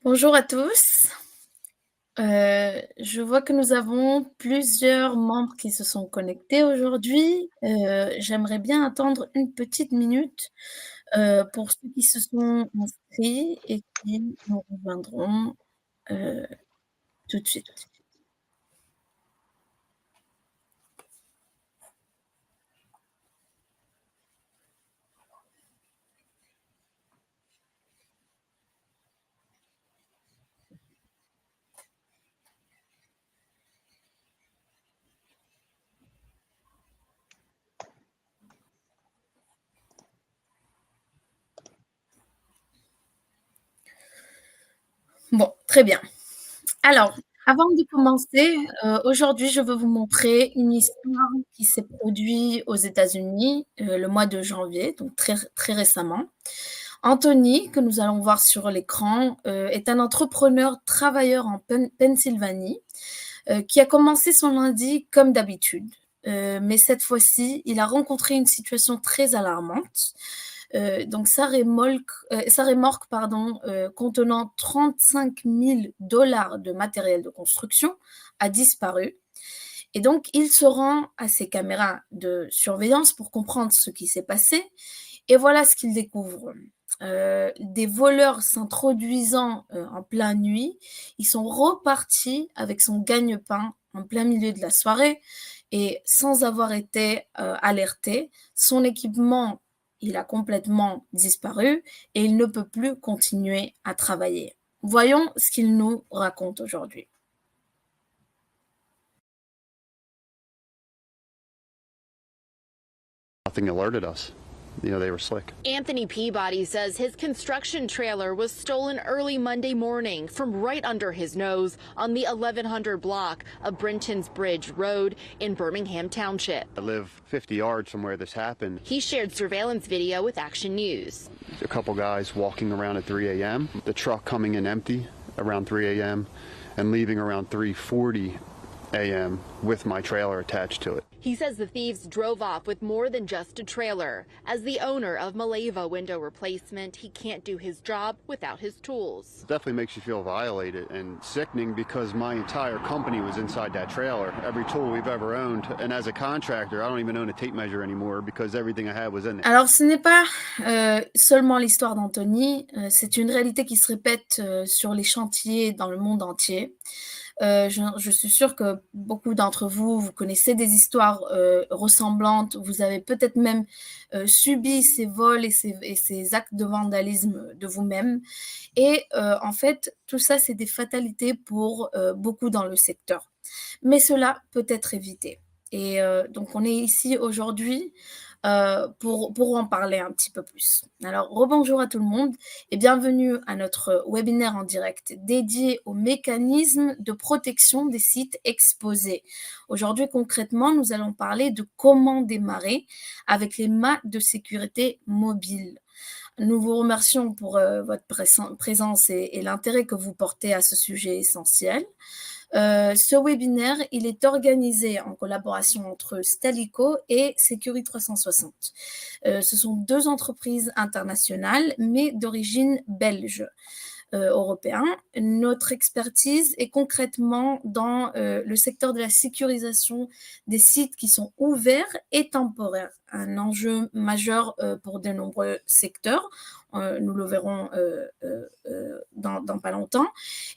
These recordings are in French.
Bonjour à tous. Je vois que nous avons plusieurs membres qui se sont connectés aujourd'hui. J'aimerais bien attendre une petite minute, pour ceux qui se sont inscrits et qui nous rejoindront, heu, tout de suite. Bon, très bien. Alors, avant de commencer, aujourd'hui, je veux vous montrer une histoire qui s'est produite aux États-Unis, le mois de janvier, donc très récemment. Anthony, que nous allons voir sur l'écran, est un entrepreneur travailleur en Pennsylvanie, qui a commencé son lundi comme d'habitude. Mais cette fois-ci, il a rencontré une situation très alarmante. Donc sa remorque pardon, contenant 35 000 dollars de matériel de construction a disparu. Et donc, il se rend à ses caméras de surveillance pour comprendre ce qui s'est passé. Et voilà ce qu'il découvre. Des voleurs s'introduisant en pleine nuit, ils sont repartis avec son gagne-pain en plein milieu de la soirée et sans avoir été alertés, son équipement, il a complètement disparu et il ne peut plus continuer à travailler. Voyons ce qu'il nous raconte aujourd'hui. Nothing alerted us. They were slick. Anthony Peabody says his construction trailer was stolen early Monday morning from right under his nose on the 1100 block of Brinton's Bridge Road in Birmingham Township. I live 50 yards from where this happened. He shared surveillance video with Action News. A couple guys walking around at 3 a.m., the truck coming in empty around 3 a.m., and leaving around 3:40 a.m. with my trailer attached to it. He says the thieves drove off with more than just a trailer. As the owner of Maleva Window Replacement, he can't do his job without his tools. It definitely makes you feel violated and sickening because my entire company was inside that trailer. Every tool we've ever owned. And as a contractor, I don't even own a tape measure anymore because everything I had was in there. Alors, ce n'est pas seulement l'histoire d'Anthony, c'est une réalité qui se répète sur les chantiers dans le monde entier. Je suis sûre que beaucoup d'entre vous, vous connaissez des histoires ressemblantes. Vous avez peut-être même subi ces vols et ces actes de vandalisme de vous-même. Et en fait, tout ça, c'est des fatalités pour beaucoup dans le secteur. Mais cela peut être évité. Et donc, on est ici aujourd'hui pour en parler un petit peu plus. Alors, rebonjour à tout le monde et bienvenue à notre webinaire en direct dédié aux mécanismes de protection des sites exposés. Aujourd'hui, concrètement, nous allons parler de comment démarrer avec les mâts de sécurité mobiles. Nous vous remercions pour votre présence et l'intérêt que vous portez à ce sujet essentiel. Ce webinaire, il est organisé en collaboration entre Stalico et Security 360. Ce sont deux entreprises internationales, mais d'origine belge. Européen. Notre expertise est concrètement dans le secteur de la sécurisation des sites qui sont ouverts et temporaires, un enjeu majeur pour de nombreux secteurs. Nous le verrons dans pas longtemps.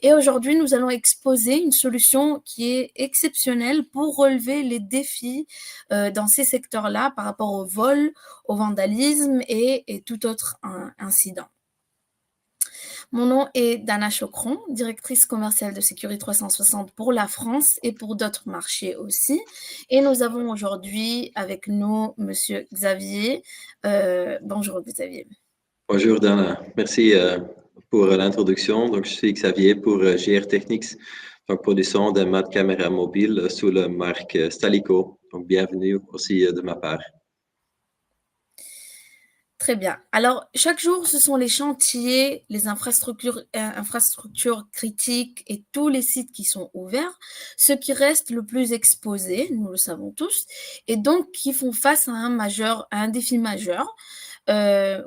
Et aujourd'hui, nous allons exposer une solution qui est exceptionnelle pour relever les défis dans ces secteurs-là par rapport au vol, au vandalisme et tout autre incident. Mon nom est Dana Chocron, directrice commerciale de Security 360 pour la France et pour d'autres marchés aussi. Et nous avons aujourd'hui avec nous Monsieur Xavier. Bonjour Xavier. Bonjour Dana, merci pour l'introduction. Donc, je suis Xavier pour GR Technics, donc produisons des mâts de caméra mobile sous la marque Stalico. Donc, bienvenue aussi de ma part. Très bien. Alors, chaque jour, ce sont les chantiers, les infrastructures critiques et tous les sites qui sont ouverts, ceux qui restent le plus exposés, nous le savons tous, et donc qui font face à un défi majeur.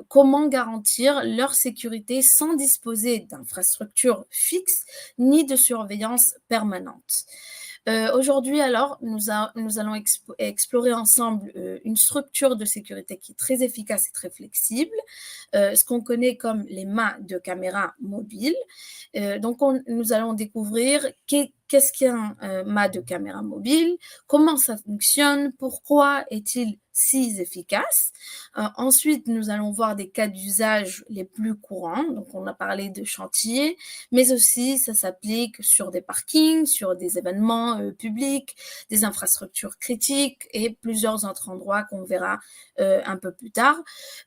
comment garantir leur sécurité sans disposer d'infrastructures fixes ni de surveillance permanente. Aujourd'hui alors, nous allons explorer ensemble une structure de sécurité qui est très efficace et très flexible, ce qu'on connaît comme les mâts de caméra mobile. Donc nous allons découvrir qu'est-ce qu'un mât de caméra mobile, comment ça fonctionne, pourquoi est-il si efficace. Ensuite, nous allons voir des cas d'usage les plus courants. Donc, on a parlé de chantier, mais aussi ça s'applique sur des parkings, sur des événements publics, des infrastructures critiques et plusieurs autres endroits qu'on verra un peu plus tard.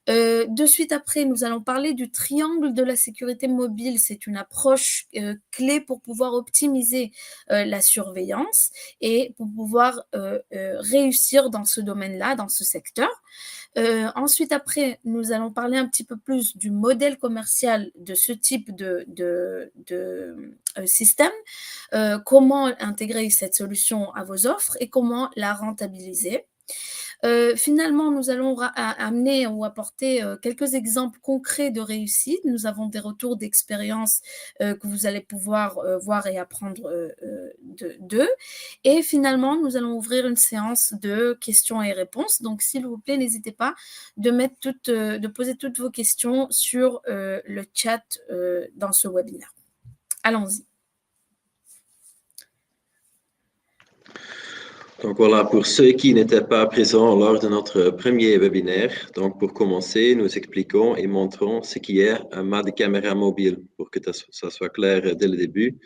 De suite après, nous allons parler du triangle de la sécurité mobile. C'est une approche clé pour pouvoir optimiser la surveillance et pour pouvoir réussir dans ce domaine-là, dans ce secteur. Ensuite, après, nous allons parler un petit peu plus du modèle commercial de ce type de système, comment intégrer cette solution à vos offres et comment la rentabiliser. Finalement, nous allons amener ou apporter quelques exemples concrets de réussite. Nous avons des retours d'expérience que vous allez pouvoir voir et apprendre d'eux. Et finalement, nous allons ouvrir une séance de questions et réponses. Donc, s'il vous plaît, n'hésitez pas de poser toutes vos questions sur le chat dans ce webinaire. Allons-y. Donc voilà, pour ceux qui n'étaient pas présents lors de notre premier webinaire, donc pour commencer, nous expliquons et montrons ce qui est un mât de caméra mobile pour que ça soit clair dès le début.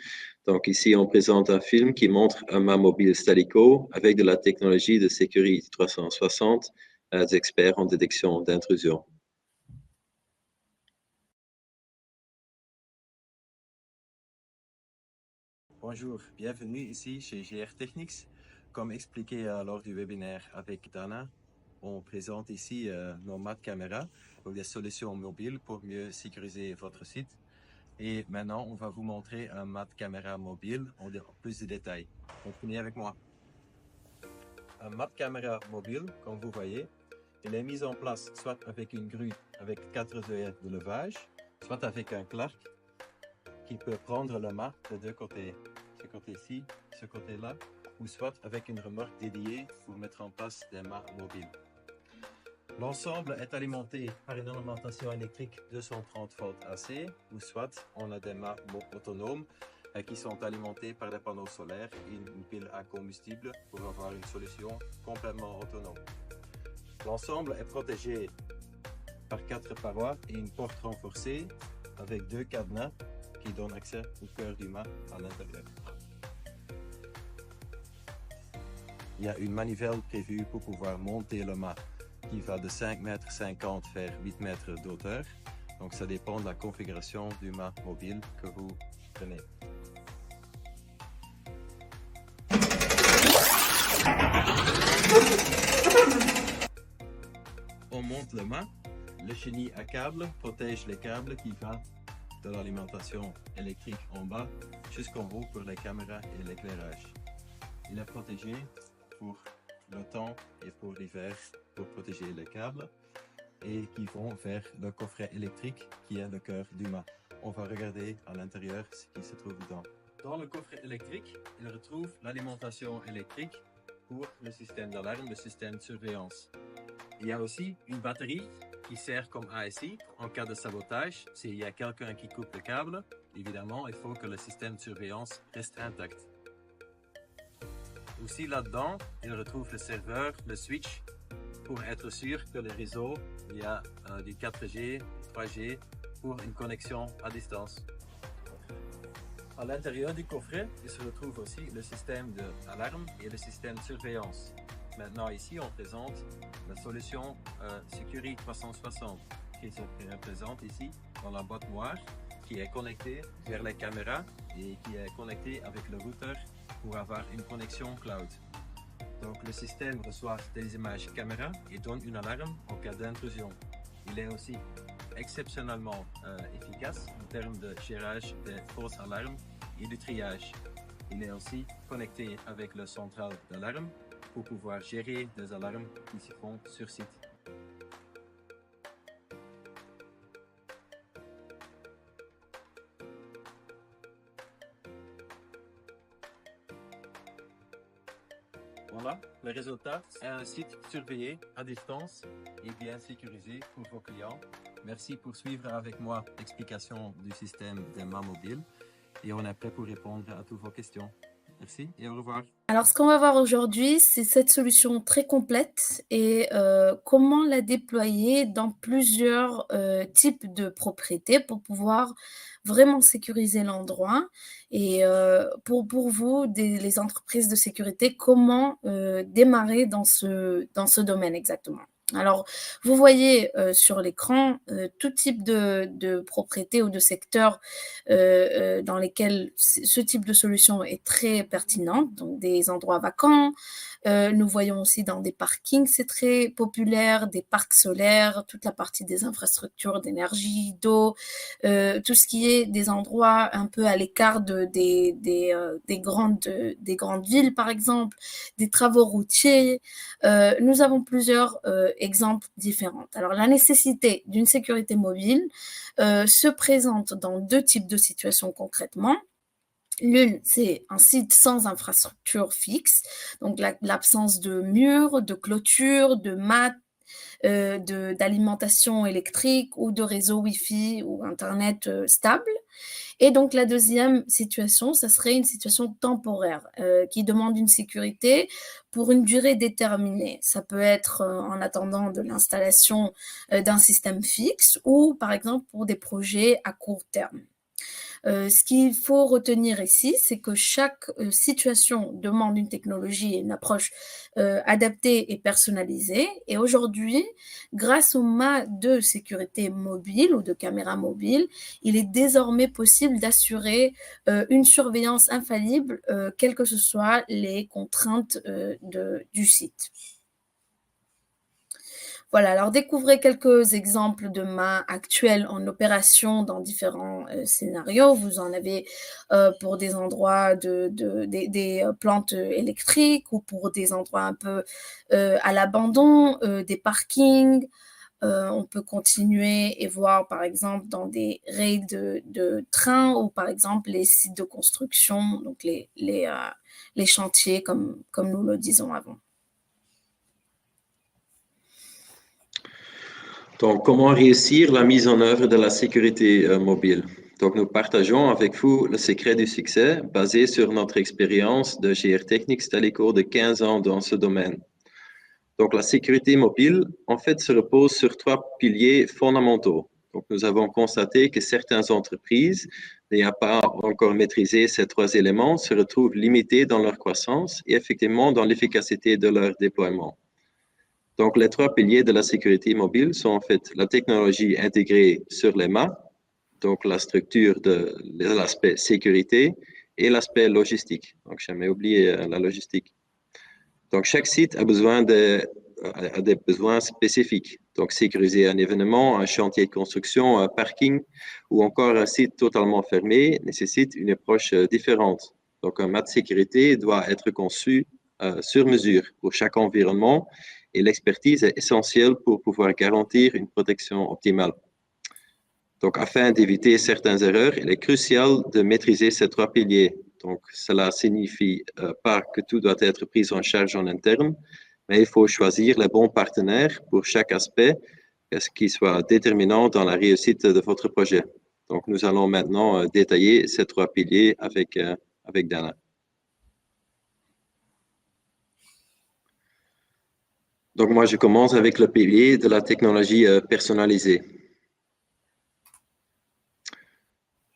Donc ici, on présente un film qui montre un mât mobile Stalico avec de la technologie de sécurité 360 des experts en détection d'intrusion. Bonjour, bienvenue ici chez GR Technics. Comme expliqué lors du webinaire avec Dana, on présente ici nos mâts de caméra ou des solutions mobiles pour mieux sécuriser votre site. Et maintenant, on va vous montrer un mât de caméra mobile en plus de détails. Continuez avec moi. Un mât de caméra mobile, comme vous voyez, il est mis en place soit avec une grue avec 4 œillets de levage, soit avec un clark qui peut prendre le mât de deux côtés. Ce côté-ci, ce côté-là, ou soit avec une remorque dédiée pour mettre en place des mâts mobiles. L'ensemble est alimenté par une alimentation électrique 230 volts AC, ou soit on a des mâts autonomes qui sont alimentés par des panneaux solaires et une pile à combustible pour avoir une solution complètement autonome. L'ensemble est protégé par 4 parois et une porte renforcée avec 2 cadenas qui donnent accès au cœur du mât à l'intérieur. Il y a une manivelle prévue pour pouvoir monter le mât qui va de 5,50 m vers 8 mètres d'auteur. Donc ça dépend de la configuration du mât mobile que vous prenez. On monte le mât. Le chenille à câble protège les câbles qui vont de l'alimentation électrique en bas jusqu'en haut pour les caméras et l'éclairage. Il est protégé pour le temps et pour l'hiver pour protéger les câbles et qui vont vers le coffret électrique qui est le cœur du mât. On va regarder à l'intérieur ce qui se trouve dedans. Dans le coffret électrique, il retrouve l'alimentation électrique pour le système d'alarme, le système de surveillance. Il y a aussi une batterie qui sert comme ASI en cas de sabotage. S'il y a quelqu'un qui coupe le câble, évidemment, il faut que le système de surveillance reste intact. Aussi là-dedans, il retrouve le serveur, le switch, pour être sûr que le réseau, il y a du 4G, 3G pour une connexion à distance. À l'intérieur du coffret, il se retrouve aussi le système d'alarme et le système de surveillance. Maintenant ici, on présente la solution Security 360 qui se représente ici dans la boîte noire qui est connectée vers les caméras et qui est connectée avec le routeur pour avoir une connexion cloud. Donc le système reçoit des images caméra et donne une alarme en cas d'intrusion. Il est aussi exceptionnellement efficace en termes de gérage des fausses alarmes et du triage. Il est aussi connecté avec le central d'alarme pour pouvoir gérer des alarmes qui se font sur site. Voilà, le résultat, c'est un site surveillé à distance et bien sécurisé pour vos clients. Merci pour suivre avec moi l'explication du système des mains mobiles et on est prêt pour répondre à toutes vos questions. Merci et au revoir. Alors, ce qu'on va voir aujourd'hui, c'est cette solution très complète et comment la déployer dans plusieurs types de propriétés pour pouvoir vraiment sécuriser l'endroit. Et pour vous, les entreprises de sécurité, comment démarrer dans ce domaine exactement. Alors, vous voyez sur l'écran tout type de propriété ou de secteur dans lesquels ce type de solution est très pertinente, donc des endroits vacants. Nous voyons aussi dans des parkings, c'est très populaire, des parcs solaires, toute la partie des infrastructures d'énergie, d'eau, tout ce qui est des endroits un peu à l'écart des grandes villes, par exemple, des travaux routiers. Nous avons plusieurs exemples différents. Alors, la nécessité d'une sécurité mobile se présente dans deux types de situations concrètement. L'une, c'est un site sans infrastructure fixe, donc l'absence de murs, de clôture, de mat, d'alimentation électrique ou de réseau Wi-Fi ou Internet stable. Et donc, la deuxième situation, ça serait une situation temporaire qui demande une sécurité pour une durée déterminée. Ça peut être en attendant de l'installation d'un système fixe ou, par exemple, pour des projets à court terme. Ce qu'il faut retenir ici, c'est que chaque situation demande une technologie et une approche adaptée et personnalisée. Et aujourd'hui, grâce au mât de sécurité mobile ou de caméra mobile, il est désormais possible d'assurer une surveillance infaillible, quelles que soient les contraintes du site. Voilà, alors découvrez quelques exemples de mâts actuels en opération dans différents scénarios. Vous en avez pour des endroits des plantes électriques ou pour des endroits un peu à l'abandon, des parkings. On peut continuer et voir par exemple dans des rails de train ou par exemple les sites de construction, donc les chantiers comme nous le disons avant. Donc, comment réussir la mise en œuvre de la sécurité mobile? Donc, nous partageons avec vous le secret du succès basé sur notre expérience de GR Technics Stalico de 15 ans dans ce domaine. Donc, la sécurité mobile, en fait, se repose sur trois piliers fondamentaux. Donc, nous avons constaté que certaines entreprises, n'ayant pas encore maîtrisé ces trois éléments, se retrouvent limitées dans leur croissance et effectivement dans l'efficacité de leur déploiement. Donc, les trois piliers de la sécurité mobile sont en fait la technologie intégrée sur les mâts, donc la structure de l'aspect sécurité et l'aspect logistique. Donc, jamais oublié la logistique. Donc, chaque site a des besoins spécifiques. Donc, sécuriser un événement, un chantier de construction, un parking ou encore un site totalement fermé nécessite une approche différente. Donc, un mât de sécurité doit être conçu sur mesure pour chaque environnement et l'expertise est essentielle pour pouvoir garantir une protection optimale. Donc, afin d'éviter certaines erreurs, il est crucial de maîtriser ces trois piliers. Donc, cela signifie pas que tout doit être pris en charge en interne, mais il faut choisir les bons partenaires pour chaque aspect, ce qui soit déterminant dans la réussite de votre projet. Donc, nous allons maintenant détailler ces trois piliers avec Dana. Donc, moi, je commence avec le pilier de la technologie personnalisée.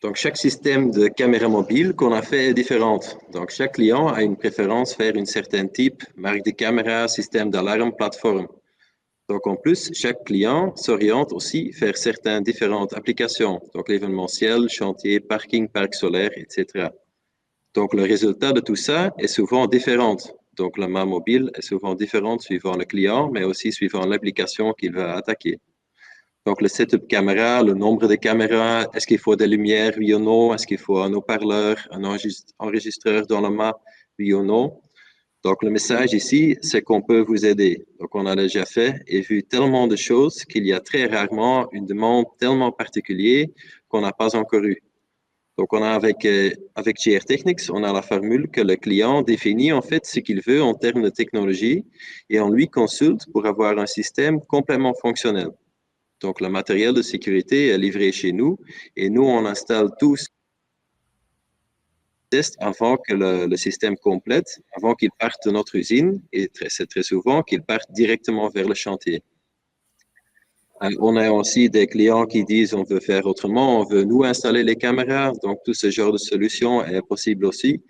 Donc, chaque système de caméra mobile qu'on a fait est différent. Donc, chaque client a une préférence vers un certain type, marque de caméra, système d'alarme, plateforme. Donc, en plus, chaque client s'oriente aussi vers certaines différentes applications. Donc, l'événementiel, chantier, parking, parc solaire, etc. Donc, le résultat de tout ça est souvent différent. Donc, le mât mobile est souvent différent suivant le client, mais aussi suivant l'application qu'il va attaquer. Donc, le setup caméra, le nombre de caméras, est-ce qu'il faut des lumières, oui ou non? Est-ce qu'il faut un haut-parleur, un enregistreur dans le mât, oui ou non? Donc, le message ici, c'est qu'on peut vous aider. Donc, on a déjà fait et vu tellement de choses qu'il y a très rarement une demande tellement particulière qu'on n'a pas encore eue. Donc, on a avec GR Technics, on a la formule que le client définit en fait ce qu'il veut en termes de technologie et on lui consulte pour avoir un système complètement fonctionnel. Donc, le matériel de sécurité est livré chez nous et nous, on installe tout ce test avant que le système complète, avant qu'il parte de notre usine et c'est très souvent qu'il parte directement vers le chantier. On a aussi des clients qui disent on veut faire autrement, on veut nous installer les caméras, donc tout ce genre de solution est possible aussi.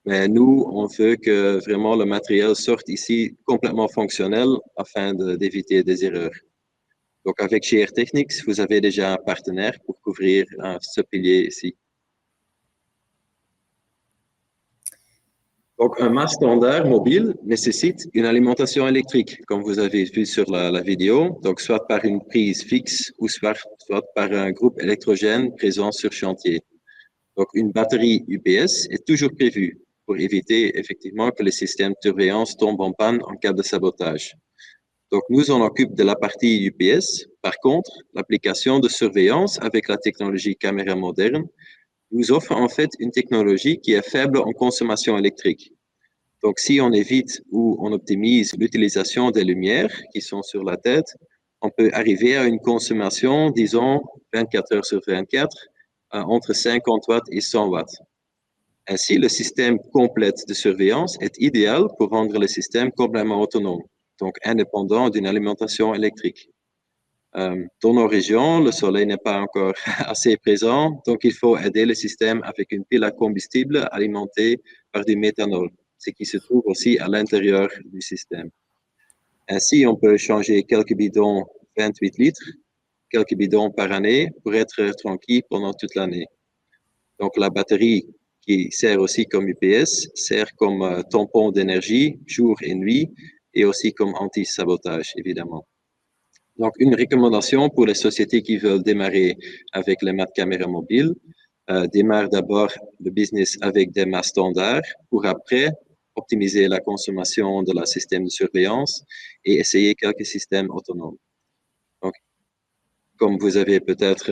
Mais nous, on veut que vraiment le matériel sorte ici complètement fonctionnel afin d'éviter des erreurs. Donc avec GR Technics, vous avez déjà un partenaire pour couvrir ce pilier ici. Donc, un mât standard mobile nécessite une alimentation électrique, comme vous avez vu sur la vidéo, donc soit par une prise fixe ou soit par un groupe électrogène présent sur chantier. Donc, une batterie UPS est toujours prévue pour éviter effectivement que le système de surveillance tombe en panne en cas de sabotage. Donc, nous, on occupe de la partie UPS. Par contre, l'application de surveillance avec la technologie caméra moderne nous offre en fait une technologie qui est faible en consommation électrique. Donc, si on évite ou on optimise l'utilisation des lumières qui sont sur la tête, on peut arriver à une consommation, disons, 24 heures sur 24, entre 50 watts et 100 watts. Ainsi, le système complet de surveillance est idéal pour rendre le système complètement autonome, donc indépendant d'une alimentation électrique. Dans nos régions, le soleil n'est pas encore assez présent, donc il faut aider le système avec une pile à combustible alimentée par du méthanol, ce qui se trouve aussi à l'intérieur du système. Ainsi, on peut changer quelques bidons 28 litres, quelques bidons par année pour être tranquille pendant toute l'année. Donc la batterie qui sert aussi comme UPS sert comme tampon d'énergie jour et nuit et aussi comme anti-sabotage, évidemment. Donc, une recommandation pour les sociétés qui veulent démarrer avec les mâts de caméra mobile, démarre d'abord le business avec des mâts standards pour après optimiser la consommation de la système de surveillance et essayer quelques systèmes autonomes. Donc, comme vous avez peut-être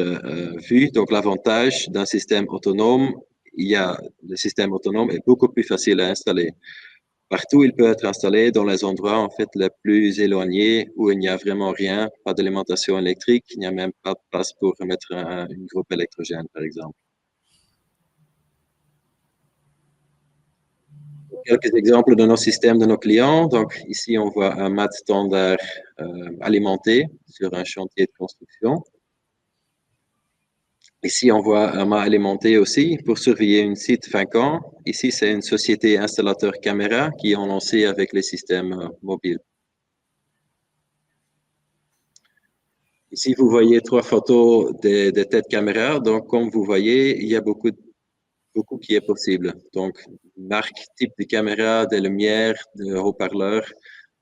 vu, donc l'avantage d'un système autonome, le système autonome est beaucoup plus facile à installer. Partout, il peut être installé dans les endroits en fait les plus éloignés où il n'y a vraiment rien, pas d'alimentation électrique, il n'y a même pas de place pour mettre une groupe électrogène, par exemple. Quelques exemples de nos systèmes de nos clients. Donc ici, on voit un mat standard alimenté sur un chantier de construction. Ici, on voit un mât alimenté aussi pour surveiller un site vacant. Ici, c'est une société installateur caméra qui ont lancé avec les systèmes mobiles. Ici, vous voyez 3 photos des têtes caméra. Donc, comme vous voyez, il y a beaucoup qui est possible. Donc, marque, type de caméra, des lumières, de haut-parleurs.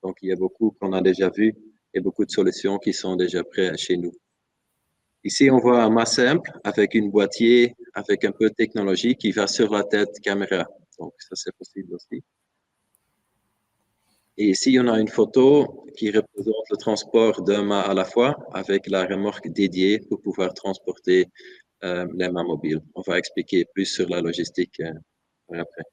Donc, il y a beaucoup qu'on a déjà vu et beaucoup de solutions qui sont déjà prêtes chez nous. Ici, on voit un mât simple avec un boîtier, avec un peu de technologie qui va sur la tête caméra. Donc, ça, c'est possible aussi. Et ici, on a une photo qui représente le transport d'un mât à la fois avec la remorque dédiée pour pouvoir transporter les mâts mobiles. On va expliquer plus sur la logistique après.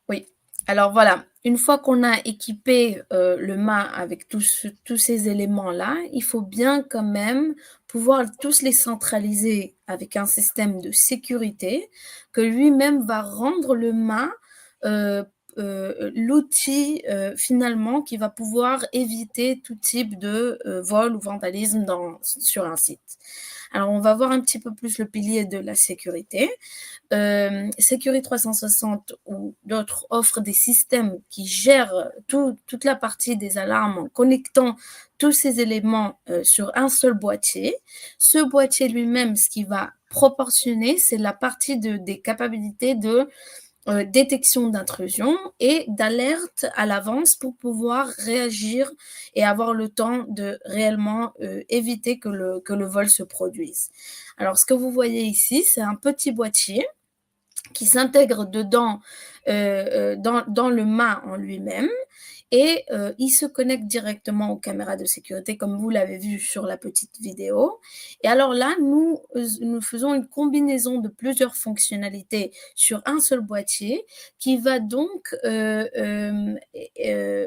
Oui. Alors voilà, une fois qu'on a équipé le mât avec tous ces éléments-là, il faut bien quand même pouvoir tous les centraliser avec un système de sécurité que lui-même va rendre le mât l'outil finalement qui va pouvoir éviter tout type de vol ou vandalisme sur un site. Alors, on va voir un petit peu plus le pilier de la sécurité. Security 360 ou d'autres offrent des systèmes qui gèrent toute la partie des alarmes en connectant tous ces éléments sur un seul boîtier. Ce boîtier lui-même, ce qui va proportionner, c'est la partie des capacités de détection d'intrusion et d'alerte à l'avance pour pouvoir réagir et avoir le temps de réellement éviter que le vol se produise. Alors, ce que vous voyez ici, c'est un petit boîtier qui s'intègre dedans dans le mât en lui-même et il se connecte directement aux caméras de sécurité comme vous l'avez vu sur la petite vidéo. Et alors là, nous faisons une combinaison de plusieurs fonctionnalités sur un seul boîtier qui va donc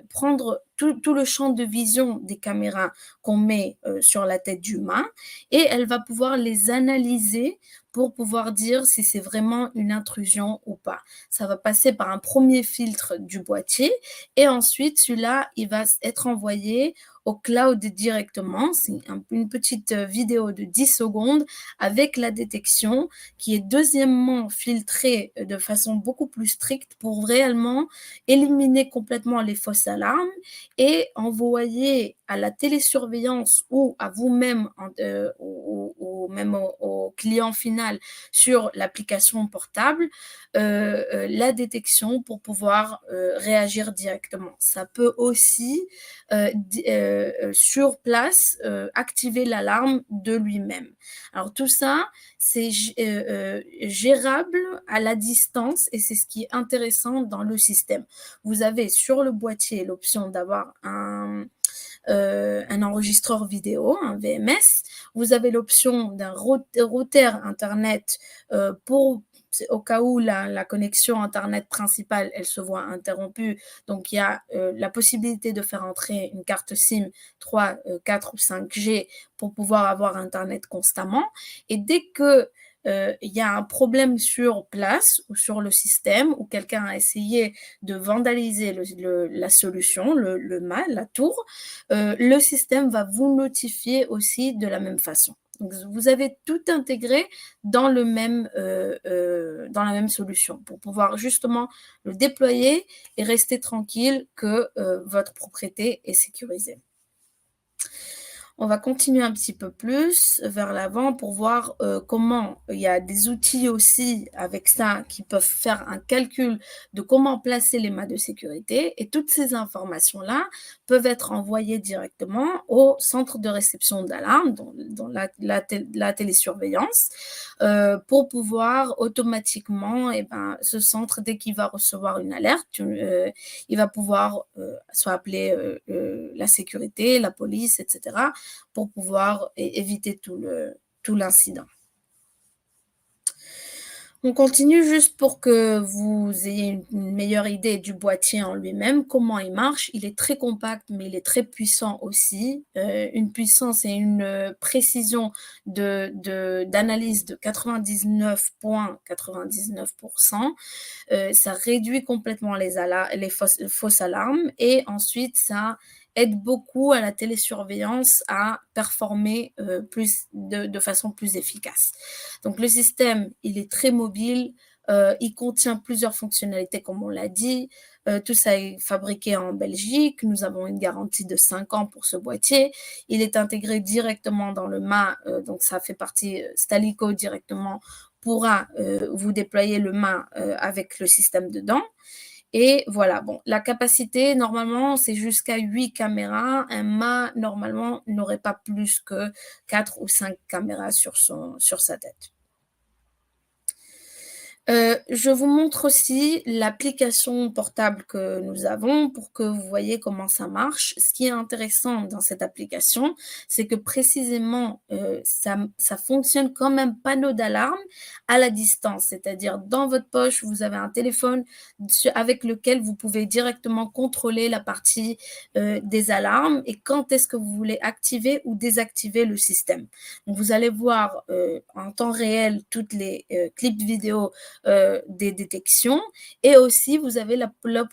prendre tout le champ de vision des caméras qu'on met sur la tête d'humain et elle va pouvoir les analyser pour pouvoir dire si c'est vraiment une intrusion ou pas. Ça va passer par un premier filtre du boîtier et ensuite celui-là, il va être envoyé au cloud directement. C'est une petite vidéo de 10 secondes avec la détection qui est deuxièmement filtrée de façon beaucoup plus stricte pour réellement éliminer complètement les fausses alarmes et envoyer à la télésurveillance ou à vous-même ou même au client final sur l'application portable la détection pour pouvoir réagir directement. Ça peut aussi sur place activer l'alarme de lui-même. Alors tout ça, c'est gérable à la distance et c'est ce qui est intéressant dans le système. Vous avez sur le boîtier l'option d'avoir un enregistreur vidéo, un VMS. Vous avez l'option d'un routeur Internet pour au cas où la connexion Internet principale, elle se voit interrompue. Donc, il y a la possibilité de faire entrer une carte SIM 3, 4 ou 5G pour pouvoir avoir Internet constamment. Et dès que il y a un problème sur place ou sur le système où quelqu'un a essayé de vandaliser la solution, la tour, le système va vous notifier aussi de la même façon. Donc, vous avez tout intégré dans la même solution pour pouvoir justement le déployer et rester tranquille que votre propriété est sécurisée. On va continuer un petit peu plus vers l'avant pour voir comment il y a des outils aussi avec ça qui peuvent faire un calcul de comment placer les mâts de sécurité et toutes ces informations-là peuvent être envoyées directement au centre de réception d'alarme, dans la télésurveillance, pour pouvoir automatiquement, ce centre, dès qu'il va recevoir une alerte, il va pouvoir soit appeler la sécurité, la police, etc., pour pouvoir éviter tout l'incident. On continue juste pour que vous ayez une meilleure idée du boîtier en lui-même, comment il marche. Il est très compact, mais il est très puissant aussi. Une puissance et une précision d'analyse de 99,99%. Ça réduit complètement les fausses alarmes et ensuite ça aide beaucoup à la télésurveillance à performer de façon plus efficace. Donc le système, il est très mobile, il contient plusieurs fonctionnalités comme on l'a dit, tout ça est fabriqué en Belgique, nous avons une garantie de 5 ans pour ce boîtier, il est intégré directement dans le mât, donc ça fait partie, Stalico directement pourra vous déployer le mât avec le système dedans. Et voilà, bon, la capacité, normalement, c'est jusqu'à 8 caméras. Un mât, normalement, n'aurait pas plus que 4 ou 5 caméras sur sa tête. Je vous montre aussi l'application portable que nous avons pour que vous voyez comment ça marche. Ce qui est intéressant dans cette application, c'est que précisément, ça fonctionne comme un panneau d'alarme à la distance. C'est-à-dire, dans votre poche, vous avez un téléphone avec lequel vous pouvez directement contrôler la partie des alarmes et quand est-ce que vous voulez activer ou désactiver le système. Donc, vous allez voir en temps réel toutes les clips vidéo des détections et aussi vous avez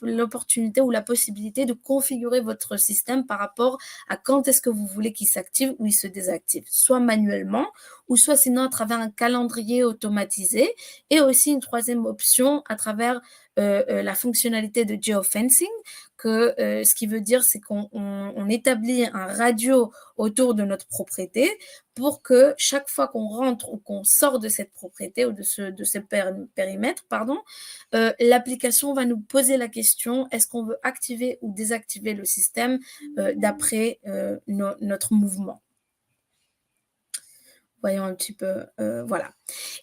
l'opportunité ou la possibilité de configurer votre système par rapport à quand est-ce que vous voulez qu'il s'active ou il se désactive, soit manuellement ou soit sinon à travers un calendrier automatisé et aussi une troisième option à travers la fonctionnalité de geofencing, ce qui veut dire c'est qu'on établit un radio autour de notre propriété pour que chaque fois qu'on rentre ou qu'on sort de cette propriété ou de ce périmètre, l'application va nous poser la question est-ce qu'on veut activer ou désactiver le système d'après notre mouvement. Voyons un petit peu, voilà.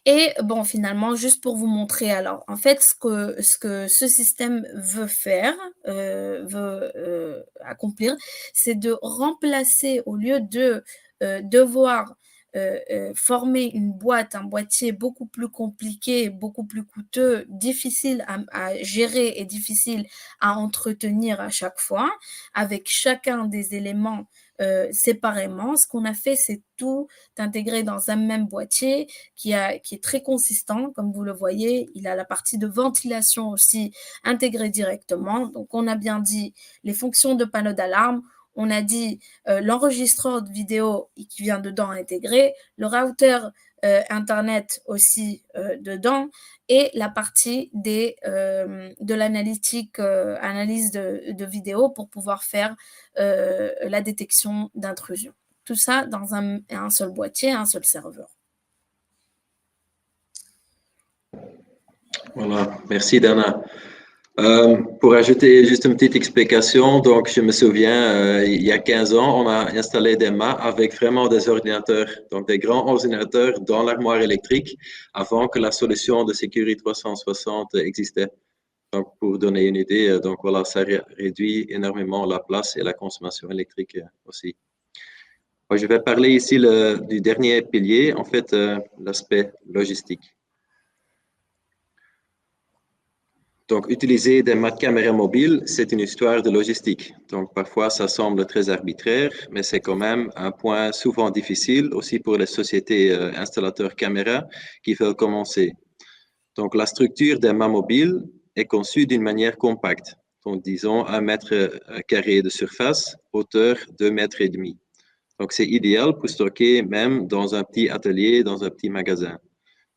Et bon, finalement, juste pour vous montrer, alors, en fait, ce que ce système veut faire, accomplir, c'est de remplacer, au lieu de devoir former une boîte, un boîtier beaucoup plus compliqué, beaucoup plus coûteux, difficile à gérer et difficile à entretenir à chaque fois, avec chacun des éléments séparément. Ce qu'on a fait, c'est tout intégrer dans un même boîtier qui est très consistant, comme vous le voyez. Il a la partie de ventilation aussi intégrée directement. Donc, on a bien dit les fonctions de panneau d'alarme. On a dit l'enregistreur de vidéo qui vient dedans intégré, le routeur Internet aussi dedans, et la partie de l'analytique, analyse de vidéo pour pouvoir faire la détection d'intrusion. Tout ça dans un seul boîtier, un seul serveur. Voilà, merci Dana. Pour ajouter juste une petite explication, donc je me souviens, il y a 15 ans, on a installé des mâts avec vraiment des ordinateurs, donc des grands ordinateurs dans l'armoire électrique avant que la solution de Security 360 existait. Donc pour donner une idée, donc voilà, ça réduit énormément la place et la consommation électrique aussi. Je vais parler ici du dernier pilier, en fait, l'aspect logistique. Donc, utiliser des caméras mobiles, c'est une histoire de logistique. Donc, parfois, ça semble très arbitraire, mais c'est quand même un point souvent difficile aussi pour les sociétés installateurs caméras qui veulent commencer. Donc, la structure des mâts mobiles est conçue d'une manière compacte. Donc, disons 1 mètre carré de surface, hauteur 2,5 mètres. Donc, c'est idéal pour stocker même dans un petit atelier, dans un petit magasin.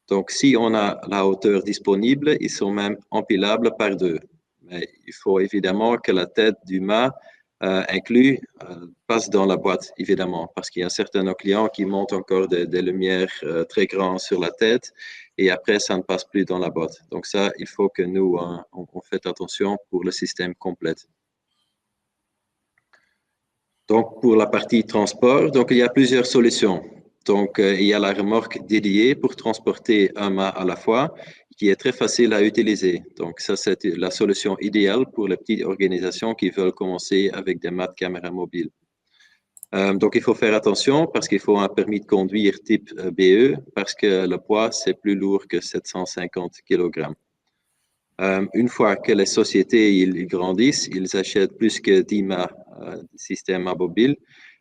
Donc, si on a la hauteur disponible, ils sont même empilables par deux. Mais il faut évidemment que la tête du mât inclus passe dans la boîte, évidemment, parce qu'il y a certains de nos clients qui montent encore des lumières très grandes sur la tête et après, ça ne passe plus dans la boîte. Donc, ça, il faut que nous, on fait attention pour le système complet. Donc, pour la partie transport, donc, il y a plusieurs solutions. Donc, il y a la remorque dédiée pour transporter un mât à la fois, qui est très facile à utiliser. Donc, ça, c'est la solution idéale pour les petites organisations qui veulent commencer avec des mâts de caméra mobile. Donc, il faut faire attention parce qu'il faut un permis de conduire type BE parce que le poids, c'est plus lourd que 750 kg. Une fois que les sociétés ils grandissent, ils achètent plus que 10 mâts système mobile.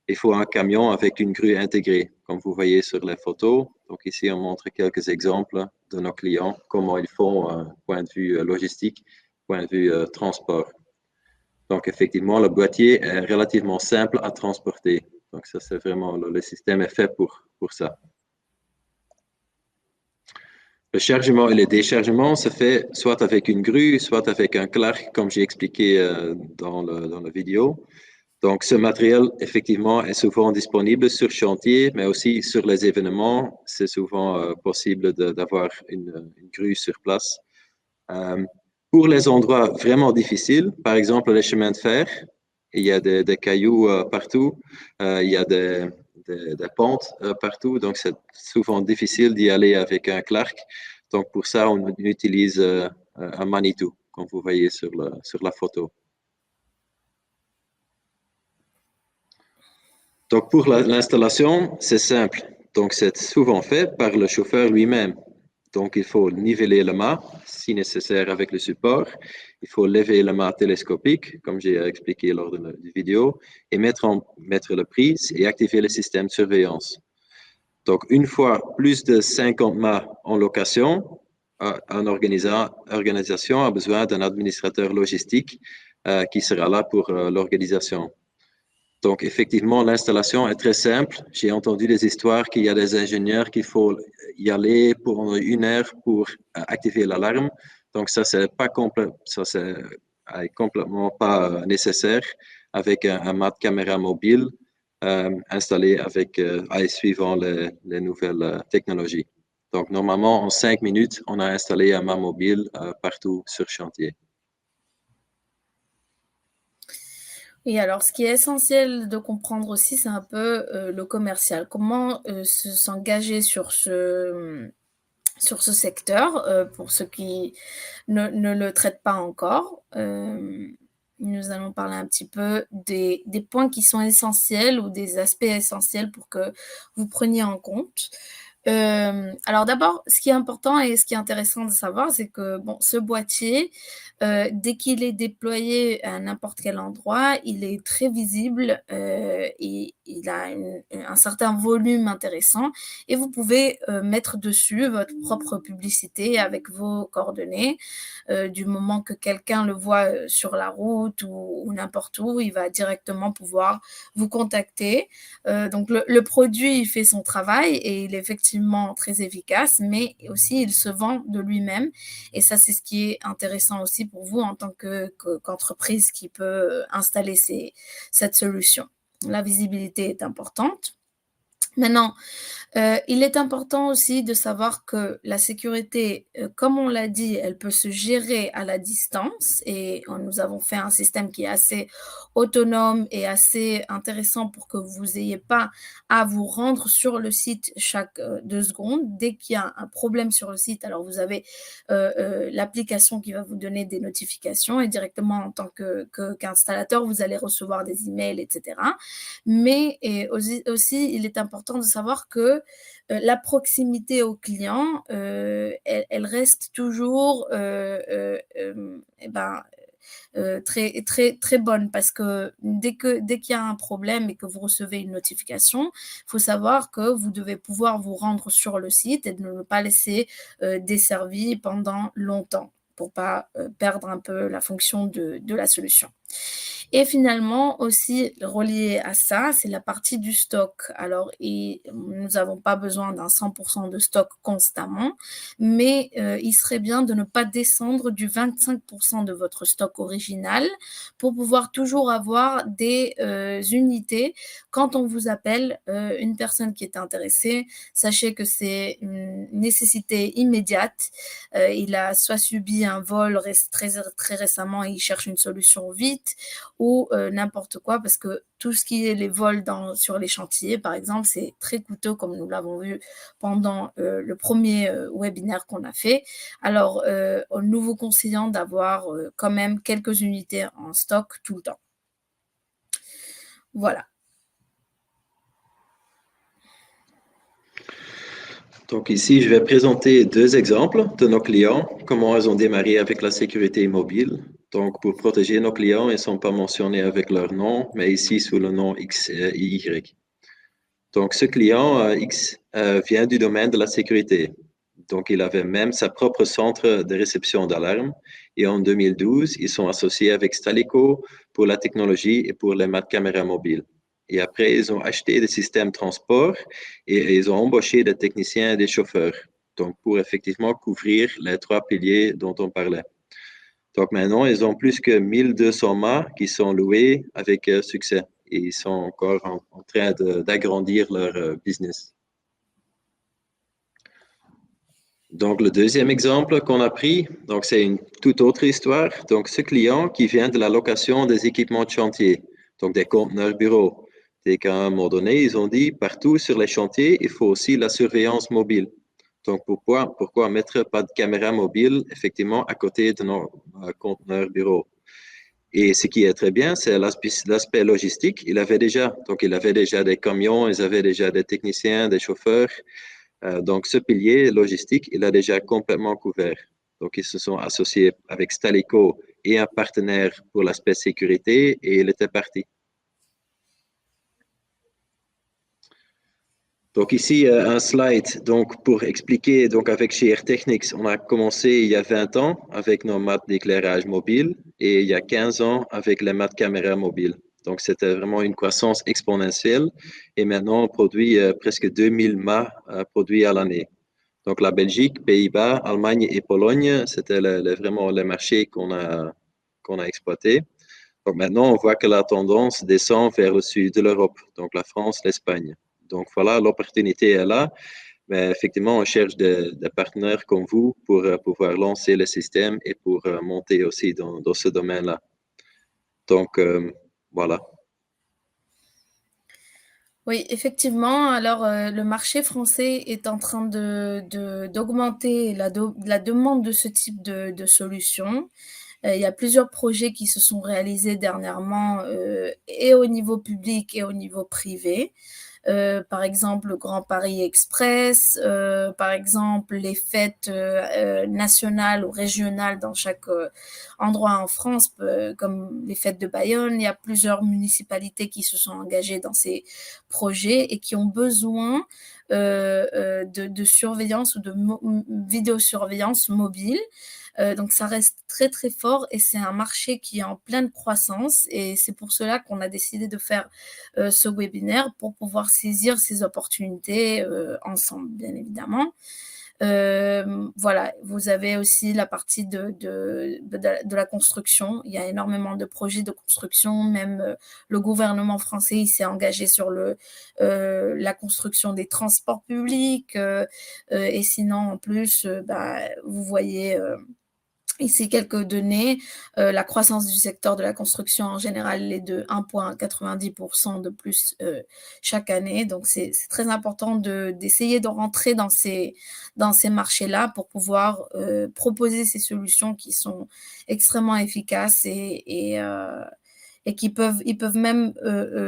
Il faut un camion avec une grue intégrée, comme vous voyez sur les photos. Donc ici, on montre quelques exemples de nos clients, comment ils font point de vue logistique, point de vue transport. Donc effectivement, le boîtier est relativement simple à transporter. Donc ça, c'est vraiment, le système est fait pour ça. Le chargement et le déchargement se fait soit avec une grue, soit avec un Clark, comme j'ai expliqué dans la vidéo. Donc, ce matériel, effectivement, est souvent disponible sur chantier, mais aussi sur les événements. C'est souvent possible d'avoir une grue sur place. Pour les endroits vraiment difficiles, par exemple les chemins de fer, il y a des cailloux partout, il y a des pentes partout, donc c'est souvent difficile d'y aller avec un Clark. Donc, pour ça, on utilise un Manitou, comme vous voyez sur la photo. Donc, pour l'installation, c'est simple. Donc, c'est souvent fait par le chauffeur lui-même. Donc, il faut niveler le mât, si nécessaire, avec le support. Il faut lever le mât télescopique, comme j'ai expliqué lors de la vidéo, et mettre la prise et activer le système de surveillance. Donc, une fois plus de 50 mâts en location, une organisation a besoin d'un administrateur logistique qui sera là pour l'organisation. Donc, effectivement, l'installation est très simple. J'ai entendu des histoires qu'il y a des ingénieurs qu'il faut y aller pour 1 heure pour activer l'alarme. Donc, ça, c'est complètement pas nécessaire avec un mât de caméra mobile installé suivant les nouvelles technologies. Donc, normalement, en 5 minutes, on a installé un mât mobile partout sur chantier. Oui, alors ce qui est essentiel de comprendre aussi, c'est un peu le commercial. Comment s'engager sur sur ce secteur, pour ceux qui ne le traitent pas encore. Nous allons parler un petit peu des points qui sont essentiels ou des aspects essentiels pour que vous preniez en compte. Alors d'abord, ce qui est important et ce qui est intéressant de savoir, c'est que bon, ce boîtier, dès qu'il est déployé à n'importe quel endroit, il est très visible, et il a un certain volume intéressant et vous pouvez mettre dessus votre propre publicité avec vos coordonnées. Du moment que quelqu'un le voit sur la route ou n'importe où, il va directement pouvoir vous contacter. Donc le produit, il fait son travail et il est effectivement très efficace, mais aussi il se vend de lui-même. Et ça, c'est ce qui est intéressant aussi pour vous en tant qu'entreprise qui peut installer cette solution. La visibilité est importante. Maintenant, il est important aussi de savoir que la sécurité, comme on l'a dit, elle peut se gérer à la distance et nous avons fait un système qui est assez autonome et assez intéressant pour que vous n'ayez pas à vous rendre sur le site chaque 2 secondes. Dès qu'il y a un problème sur le site, alors vous avez l'application qui va vous donner des notifications et directement en tant qu'installateur, vous allez recevoir des emails, etc. Mais aussi, il est important de savoir que la proximité au client, elle reste toujours très, très, très bonne parce que dès qu'il y a un problème et que vous recevez une notification, il faut savoir que vous devez pouvoir vous rendre sur le site et ne pas laisser desservi pendant longtemps pour pas perdre un peu la fonction de la solution. Et finalement, aussi relié à ça, c'est la partie du stock. Alors, nous n'avons pas besoin d'un 100% de stock constamment, mais il serait bien de ne pas descendre du 25% de votre stock original pour pouvoir toujours avoir des unités. Quand on vous appelle une personne qui est intéressée, sachez que c'est une nécessité immédiate. Il a soit subi un vol très, très récemment et il cherche une solution vite, ou n'importe quoi, parce que tout ce qui est les vols sur les chantiers, par exemple, c'est très coûteux, comme nous l'avons vu pendant le premier webinaire qu'on a fait. Alors, nous vous conseillons d'avoir quand même quelques unités en stock tout le temps. Voilà. Donc ici, je vais présenter 2 exemples de nos clients, comment ils ont démarré avec la sécurité mobile. Donc pour protéger nos clients, ils ne sont pas mentionnés avec leur nom, mais ici sous le nom X et Y. Donc ce client X vient du domaine de la sécurité. Donc il avait même sa propre centre de réception d'alarme. Et en 2012, ils sont associés avec Stalico pour la technologie et pour les caméras mobiles. Et après, ils ont acheté des systèmes transport et ils ont embauché des techniciens et des chauffeurs. Donc, pour effectivement couvrir les 3 piliers dont on parlait. Donc, maintenant, ils ont plus que 1200 mâts qui sont loués avec succès. Et ils sont encore en train d'agrandir leur business. Donc, le deuxième exemple qu'on a pris, donc c'est une toute autre histoire. Donc, ce client qui vient de la location des équipements de chantier, donc des conteneurs bureaux. Et qu'à un moment donné, ils ont dit, partout sur les chantiers, il faut aussi la surveillance mobile. Donc, pourquoi mettre pas de caméra mobile, effectivement, à côté de nos conteneurs bureaux? Et ce qui est très bien, c'est l'aspect logistique. Il avait déjà des camions, ils avaient déjà des techniciens, des chauffeurs. Donc, ce pilier logistique, il a déjà complètement couvert. Donc, ils se sont associés avec Stalico et un partenaire pour l'aspect sécurité et il était parti. Donc ici, un slide donc, pour expliquer, donc avec GR Technics, on a commencé il y a 20 ans avec nos mats d'éclairage mobile et il y a 15 ans avec les mats caméra mobile. Donc c'était vraiment une croissance exponentielle et maintenant on produit presque 2000 mâts produits à l'année. Donc la Belgique, Pays-Bas, Allemagne et Pologne, c'était vraiment les marchés qu'on a exploités. Donc maintenant, on voit que la tendance descend vers le sud de l'Europe, donc la France, l'Espagne. Donc voilà, l'opportunité est là. Mais effectivement, on cherche des partenaires comme vous pour pouvoir lancer le système et pour monter aussi dans ce domaine-là. Donc voilà. Oui, effectivement. Alors, le marché français est en train d'augmenter la demande de ce type de solutions. Il y a plusieurs projets qui se sont réalisés dernièrement, et au niveau public et au niveau privé. Par exemple, le Grand Paris Express, par exemple, les fêtes nationales ou régionales dans chaque endroit en France, comme les fêtes de Bayonne. Il y a plusieurs municipalités qui se sont engagées dans ces projets et qui ont besoin de surveillance ou de vidéosurveillance mobile. Donc ça reste très très fort et c'est un marché qui est en pleine croissance et c'est pour cela qu'on a décidé de faire ce webinaire pour pouvoir saisir ces opportunités ensemble, bien évidemment. Voilà, vous avez aussi la partie de la construction. Il y a énormément de projets de construction. Même le gouvernement français il s'est engagé sur la construction des transports publics. Et sinon, en plus, vous voyez ici quelques données. La croissance du secteur de la construction en général est de 1,90% de plus chaque année. Donc, c'est très important d'essayer de rentrer dans ces marchés-là pour pouvoir proposer ces solutions qui sont extrêmement efficaces et qui peuvent même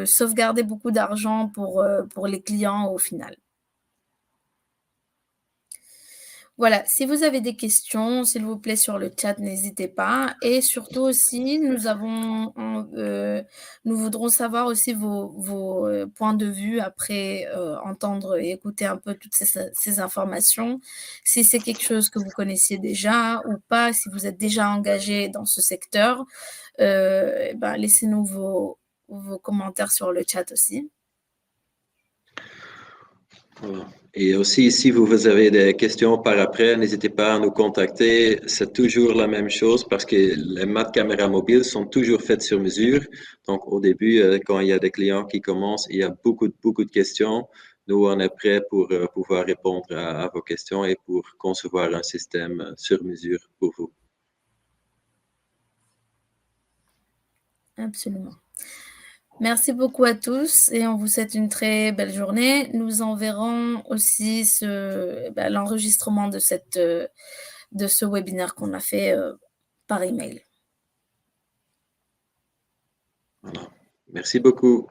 sauvegarder beaucoup d'argent pour les clients au final. Voilà, si vous avez des questions, s'il vous plaît, sur le chat, n'hésitez pas. Et surtout aussi, nous voudrons savoir aussi vos points de vue après entendre et écouter un peu toutes ces informations. Si c'est quelque chose que vous connaissiez déjà ou pas, si vous êtes déjà engagé dans ce secteur, laissez-nous vos commentaires sur le chat aussi. Voilà. Et aussi, si vous avez des questions par après, n'hésitez pas à nous contacter. C'est toujours la même chose parce que les mat caméras mobiles sont toujours faites sur mesure. Donc, au début, quand il y a des clients qui commencent, il y a beaucoup de questions. Nous, on est prêts pour pouvoir répondre à vos questions et pour concevoir un système sur mesure pour vous. Absolument. Merci beaucoup à tous et on vous souhaite une très belle journée. Nous enverrons aussi l'enregistrement de ce webinaire qu'on a fait par email. Voilà. Merci beaucoup.